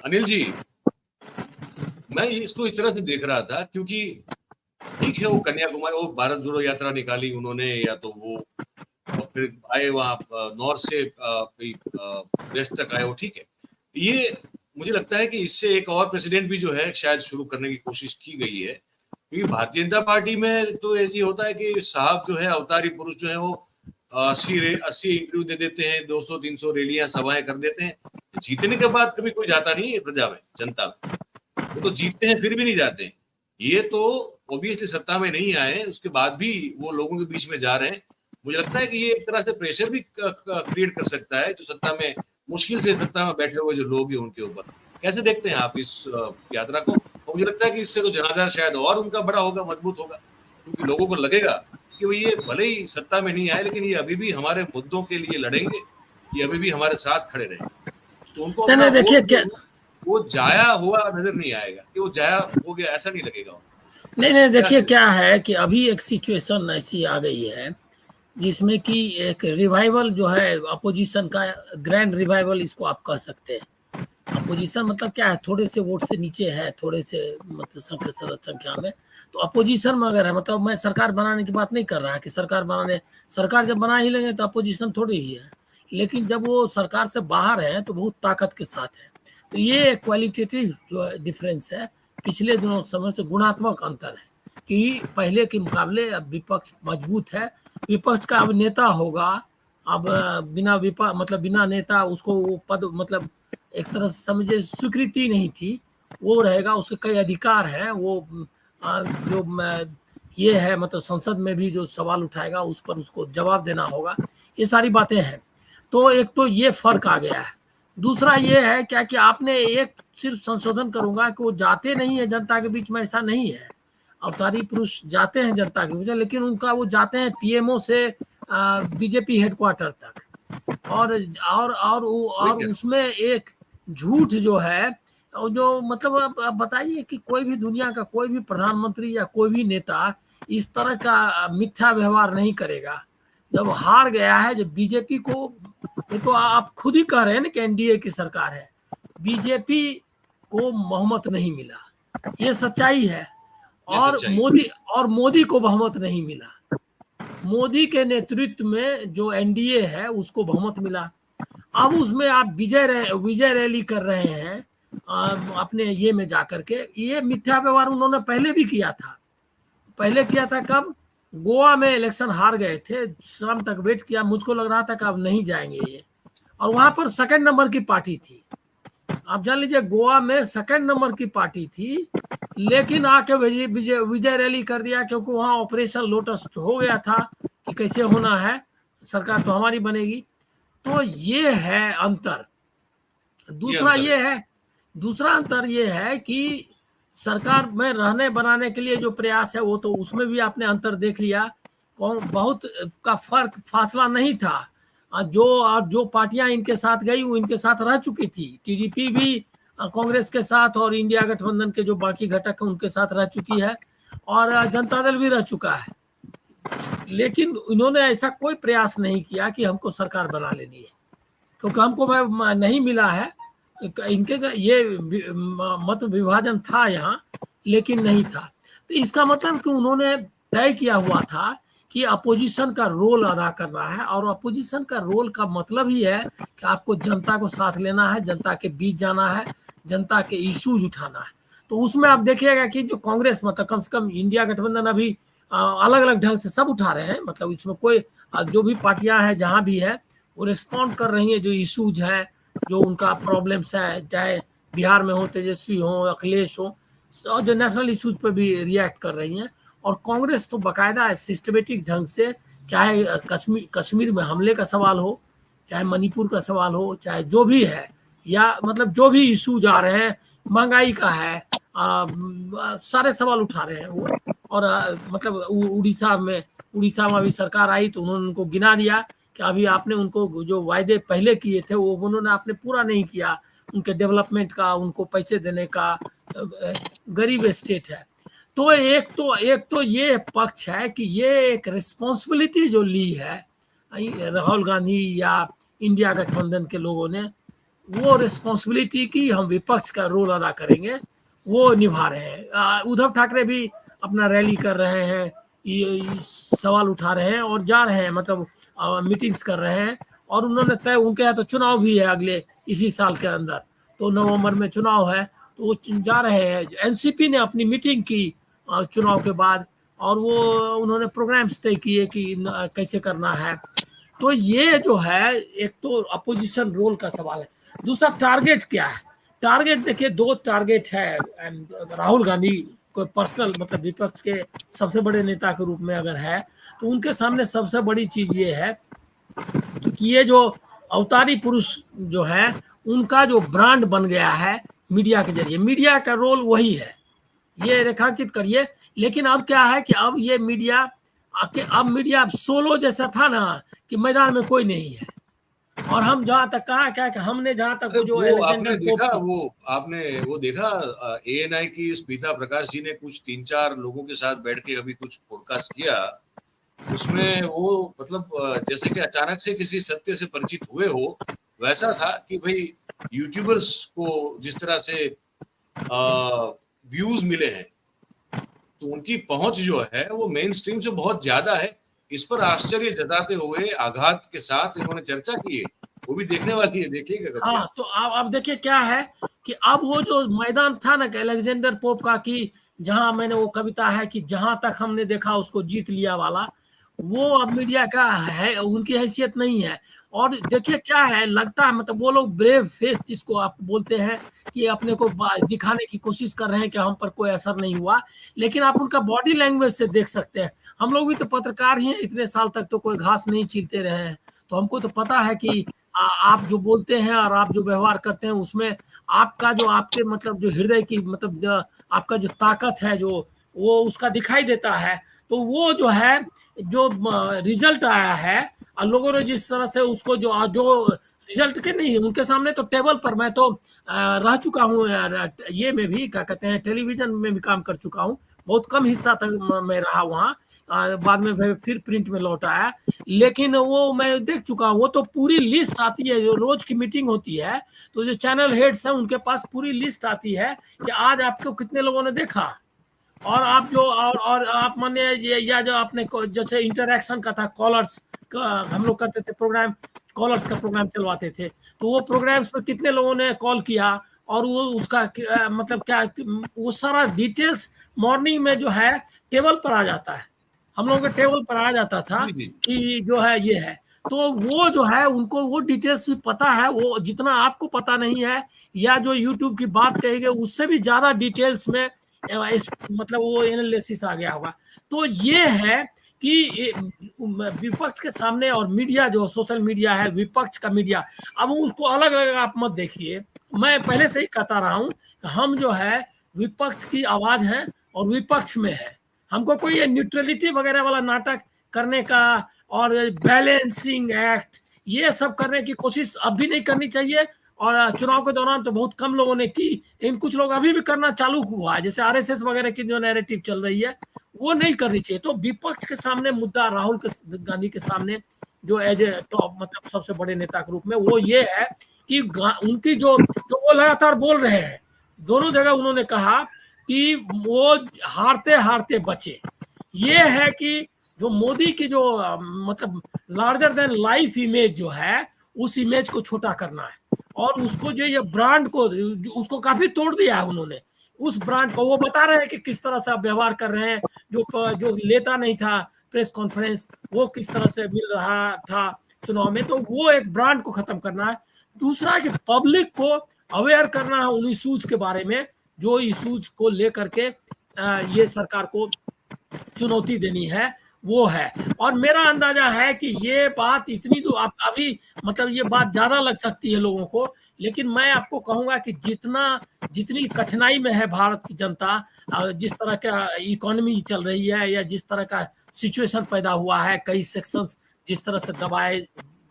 अनिल जी, मैं इसको इस तरह से देख रहा था क्योंकि ठीक है, वो कन्याकुमारी, वो भारत जोड़ो यात्रा निकाली उन्होंने, या तो वो और फिर आए वहाँ नॉर्थ से वेस्ट तक आए, वो ठीक है। ये मुझे लगता है कि इससे एक और प्रेसिडेंट भी जो है शायद शुरू करने की कोशिश की गई है, क्योंकि भारतीय जनता पार्टी में तो ऐसी होता है कि साहब जो है, अवतारी पुरुष जो है, वो 80 इंटरव्यू दे देते हैं, 200-300 रैलियां सभाएं कर देते हैं। जीतने के बाद कभी कोई जाता नहीं है प्रजा में, जनता में। वो तो जीतते हैं फिर भी नहीं जाते हैं। ये तो ऑब्वियसली सत्ता में नहीं आए, उसके बाद भी वो लोगों के बीच में जा रहे हैं। मुझे लगता है कि ये एक तरह से प्रेशर भी क्रिएट कर सकता है, जो सत्ता में मुश्किल से सत्ता में बैठे हुए जो लोग हैं उनके ऊपर। कैसे देखते हैं आप इस यात्रा को? और मुझे लगता है कि इससे तो जनाधार शायद और उनका बड़ा होगा, मजबूत होगा, क्योंकि लोगों को लगेगा कि वो ये भले ही सत्ता में नहीं आए, लेकिन ये अभी भी हमारे मुद्दों के लिए लड़ेंगे, ये अभी भी हमारे साथ खड़े रहेंगे। तो उनको अपना नहीं देखिए वोट क्या, वो जाया हुआ नजर नहीं आएगा कि वो जाया हो गया, ऐसा नहीं लगेगा। नहीं देखिए क्या है कि अभी एक सिचुएशन ऐसी आ गई है जिसमें कि एक रिवाइवल जो है अपोजिशन का, ग्रैंड रिवाइवल इसको आप कह सकते हैं। अपोजिशन मतलब क्या है, थोड़े से वोट से नीचे है, थोड़े से मतलब संख्या में। तो अपोजिशन में अगर है, मतलब मैं सरकार बनाने की बात नहीं कर रहा कि सरकार जब बना ही लेंगे तो अपोजिशन थोड़ी ही है, लेकिन जब वो सरकार से बाहर है तो बहुत ताकत के साथ है। तो ये क्वालिटेटिव जो डिफरेंस है, पिछले दिनों समय से गुणात्मक अंतर है कि पहले के मुकाबले अब विपक्ष मजबूत है। विपक्ष का अब नेता होगा, अब बिना नेता उसको वो पद, मतलब एक तरह से समझे स्वीकृति नहीं थी, वो रहेगा, उसके कई अधिकार हैं, वो जो ये है, मतलब संसद में भी जो सवाल उठाएगा उस पर उसको जवाब देना होगा, ये सारी बातें हैं। तो एक तो ये फर्क आ गया है। दूसरा ये है क्या कि आपने एक सिर्फ संशोधन करूंगा कि वो जाते नहीं है जनता के बीच में, ऐसा नहीं है। अवतारी पुरुष जाते हैं जनता के बीच में, लेकिन उनका वो जाते हैं पीएमओ से बीजेपी हेडक्वार्टर तक, और उसमें एक झूठ जो है, जो मतलब आप बताइए कि कोई भी दुनिया का कोई भी प्रधानमंत्री या कोई भी नेता इस तरह का मिथ्या व्यवहार नहीं करेगा। जब हार गया है, जब बीजेपी को, ये तो आप खुद ही कह रहे हैं ना कि एनडीए की सरकार है, बीजेपी को बहुमत नहीं मिला, ये सच्चाई है। और मोदी को बहुमत नहीं मिला। मोदी के नेतृत्व में जो एनडीए है उसको बहुमत मिला। अब उसमें आप विजय रैली कर रहे हैं अपने ये में जाकर के, ये मिथ्या व्यवहार उन्होंने पहले भी किया था। पहले किया था कब? गोवा में इलेक्शन हार गए थे, शाम तक वेट किया, मुझको लग रहा था कि अब नहीं जाएंगे ये, और वहां पर सेकंड नंबर की पार्टी थी। आप जान लीजिए गोवा में सेकंड नंबर की पार्टी थी, लेकिन आके विजय रैली कर दिया, क्योंकि वहां ऑपरेशन लोटस हो गया था कि कैसे होना है, सरकार तो हमारी बनेगी। तो ये है अंतर। दूसरा अंतर ये है कि सरकार में रहने बनाने के लिए जो प्रयास है, वो तो उसमें भी आपने अंतर देख लिया, बहुत का फर्क फासला नहीं था। जो पार्टियां इनके साथ गई वो इनके साथ रह चुकी थी, टीडीपी भी कांग्रेस के साथ और इंडिया गठबंधन के जो बाकी घटक हैं उनके साथ रह चुकी है, और जनता दल भी रह चुका है। लेकिन इन्होंने ऐसा कोई प्रयास नहीं किया कि हमको सरकार बना लेनी है, क्योंकि हमको नहीं मिला है। इनके ये मत विभाजन था यहाँ, लेकिन नहीं था। तो इसका मतलब कि उन्होंने तय किया हुआ था कि अपोजिशन का रोल अदा करना है, और अपोजिशन का रोल का मतलब ही है कि आपको जनता को साथ लेना है, जनता के बीच जाना है, जनता के इश्यूज उठाना है। तो उसमें आप देखिएगा कि जो कांग्रेस, मतलब कम से कम इंडिया गठबंधन अभी अलग अलग ढंग से सब उठा रहे हैं, मतलब इसमें कोई जो भी पार्टियां हैं जहां भी है वो रिस्पॉन्ड कर रही है, जो इश्यूज है, जो उनका प्रॉब्लम्स है, चाहे बिहार में हो तेजस्वी हो, अखिलेश हो, और जो नेशनल इश्यूज पे भी रिएक्ट कर रही हैं। और कांग्रेस तो बाकायदा सिस्टमेटिक ढंग से, चाहे कश्मीर में हमले का सवाल हो, चाहे मणिपुर का सवाल हो, चाहे जो भी है, या मतलब जो भी इशूज आ रहे हैं, महंगाई का है, सारे सवाल उठा रहे हैं वो। और मतलब उड़ीसा में अभी सरकार आई तो उन्होंने उनको गिना दिया कि अभी आपने उनको जो वायदे पहले किए थे वो उन्होंने आपने पूरा नहीं किया, उनके डेवलपमेंट का, उनको पैसे देने का। गरीब स्टेट है। तो एक तो ये पक्ष है कि ये एक रिस्पॉन्सिबिलिटी जो ली है राहुल गांधी या इंडिया गठबंधन के लोगों ने, वो रिस्पॉन्सिबिलिटी की हम विपक्ष का रोल अदा करेंगे, वो निभा रहे हैं। उद्धव ठाकरे भी अपना रैली कर रहे हैं, ये सवाल उठा रहे हैं और जा रहे हैं, मतलब मीटिंग्स कर रहे हैं। और उन्होंने तय, उनके यहाँ तो चुनाव भी है अगले इसी साल के अंदर, तो नवंबर में चुनाव है, तो वो जा रहे हैं। एनसीपी ने अपनी मीटिंग की चुनाव के बाद, और वो उन्होंने प्रोग्राम्स तय किए कि कैसे करना है। तो ये जो है, एक तो अपोजिशन रोल का सवाल है। दूसरा टारगेट क्या है? टारगेट देखिए, दो टारगेट है राहुल गांधी को पर्सनल, मतलब विपक्ष के सबसे बड़े नेता के रूप में अगर है, तो उनके सामने सबसे बड़ी चीज ये है कि ये जो अवतारी पुरुष जो है, उनका जो ब्रांड बन गया है मीडिया के जरिए, मीडिया का रोल वही है, ये रेखांकित करिए। लेकिन अब क्या है कि अब ये मीडिया अब मीडिया सोलो जैसा था ना, कि मैदान में कोई नहीं है। और हम जहां तक कहा क्या कि हमने जहां तक वो जो वो आपने अलेक्जेंडर पोप देखा, की, वो देखा एएनआई की स्मिता प्रकाश जी ने कुछ 3-4 लोगों के साथ बैठ के अभी कुछ पॉडकास्ट किया, उसमें वो मतलब जैसे कि अचानक से किसी सत्य से परिचित हुए हो, वैसा था कि भाई यूट्यूबर्स को जिस तरह से व्यूज मिले हैं, तो उनकी पहुंच जो है वो मेन स्ट्रीम से बहुत ज्यादा है। इस पर आश्चर्य जताते हुए आघात के साथ इन्होंने चर्चा की है, वो भी देखने वाली है, देखिएगा कभी हाँ। आप। तो अब देखिए क्या है कि अब वो जो मैदान था ना कि अलेक्जेंडर पोप का, कि जहां मैंने वो कविता है कि जहां तक हमने देखा उसको जीत लिया वाला, वो अब मीडिया का है, उनकी हैसियत नहीं है। और देखिए क्या है, लगता है मतलब वो लोग ब्रेव फेस जिसको आप बोलते हैं, कि अपने को दिखाने की कोशिश कर रहे हैं कि हम पर कोई असर नहीं हुआ। लेकिन आप उनका बॉडी लैंग्वेज से देख सकते हैं। हम लोग भी तो पत्रकार ही हैं, इतने साल तक तो कोई घास नहीं छीलते रहे हैं, तो हमको तो पता है कि आप जो बोलते हैं और आप जो व्यवहार करते हैं, उसमें आपका जो, आपके मतलब जो हृदय की, मतलब आपका जो ताकत है, जो वो उसका दिखाई देता है। तो वो जो है, जो रिजल्ट आया है, और लोगों ने जिस तरह से उसको जो जो रिजल्ट के नहीं, उनके सामने तो टेबल पर, मैं तो रह चुका हूँ ये में भी, क्या कहते हैं, टेलीविजन में भी काम कर चुका हूँ, बहुत कम हिस्सा तक मैं रहा वहाँ, बाद में फिर प्रिंट में लौट आया। लेकिन वो मैं देख चुका हूँ, वो तो पूरी लिस्ट आती है, जो रोज की मीटिंग होती है, तो जो चैनल हेड्स हैं उनके पास पूरी लिस्ट आती है कि आज आपको कितने लोगों ने देखा। और आप जो, और आप माने या जो आपने जैसे इंटरैक्शन का था, कॉलर्स का हम लोग करते थे प्रोग्राम, कॉलर्स का प्रोग्राम चलवाते थे, तो वो प्रोग्राम्स में कितने लोगों ने कॉल किया, और वो उसका मतलब क्या, वो सारा डिटेल्स मॉर्निंग में जो है टेबल पर आ जाता है, हम लोगों के टेबल पर आ जाता था जी जी। कि जो है ये है। तो वो जो है उनको वो डिटेल्स भी पता है, वो जितना आपको पता नहीं है, या जो यूट्यूब की बात कही गई उससे भी ज्यादा डिटेल्स में मतलब वो एनालिसिस आ गया होगा। तो ये है कि विपक्ष के सामने, और मीडिया जो सोशल मीडिया है, विपक्ष का मीडिया, अब उसको अलग अलग आप मत देखिए। मैं पहले से ही कहता रहा हूं कि हम जो है विपक्ष की आवाज है और विपक्ष में है। हमको कोई न्यूट्रलिटी वगैरह वाला नाटक करने का, और बैलेंसिंग एक्ट, ये सब करने की कोशिश अब भी नहीं करनी चाहिए। और चुनाव के दौरान तो बहुत कम लोगों ने की, इन कुछ लोग अभी भी करना चालू हुआ है, जैसे आरएसएस वगैरह की जो नैरेटिव चल रही है, वो नहीं करनी चाहिए। तो विपक्ष के सामने मुद्दा, राहुल गांधी के सामने, जो एज ए टॉप, मतलब सबसे बड़े नेता के रूप में, वो ये है कि उनकी जो जो वो लगातार बोल रहे हैं, दोनों जगह उन्होंने कहा कि वो हारते हारते बचे। ये है कि जो मोदी की जो मतलब लार्जर देन लाइफ इमेज जो है, उस इमेज को छोटा करना है, और उसको जो ये ब्रांड को, उसको काफी तोड़ दिया है उन्होंने। उस ब्रांड को वो बता रहे हैं कि किस तरह से आप व्यवहार कर रहे हैं, जो लेता नहीं था प्रेस कॉन्फ्रेंस, वो किस तरह से मिल रहा था चुनाव में। तो वो एक ब्रांड को खत्म करना है। दूसरा कि पब्लिक को अवेयर करना है उन इशूज के बारे में, जो इशूज को लेकर के ये सरकार को चुनौती देनी है, वो है। और मेरा अंदाजा है कि ये बात इतनी, तो आप अभी मतलब ये बात ज्यादा लग सकती है लोगों को, लेकिन मैं आपको कहूंगा कि जितनी कठिनाई में है भारत की जनता, जिस तरह का इकोनॉमी चल रही है, या जिस तरह का सिचुएशन पैदा हुआ है, कई सेक्शंस जिस तरह से दबाए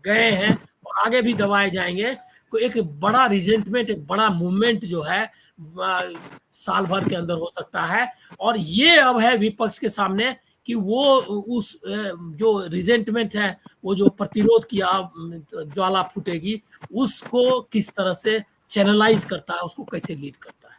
गए हैं और आगे भी दबाए जाएंगे, तो एक बड़ा रिजेंटमेंट, एक बड़ा मूवमेंट जो है साल भर के अंदर हो सकता है। और ये अब है विपक्ष के सामने कि वो उस जो रिजेंटमेंट है, वो जो प्रतिरोध की ज्वाला फूटेगी, उसको किस तरह से चैनलाइज करता है, उसको कैसे लीड करता है।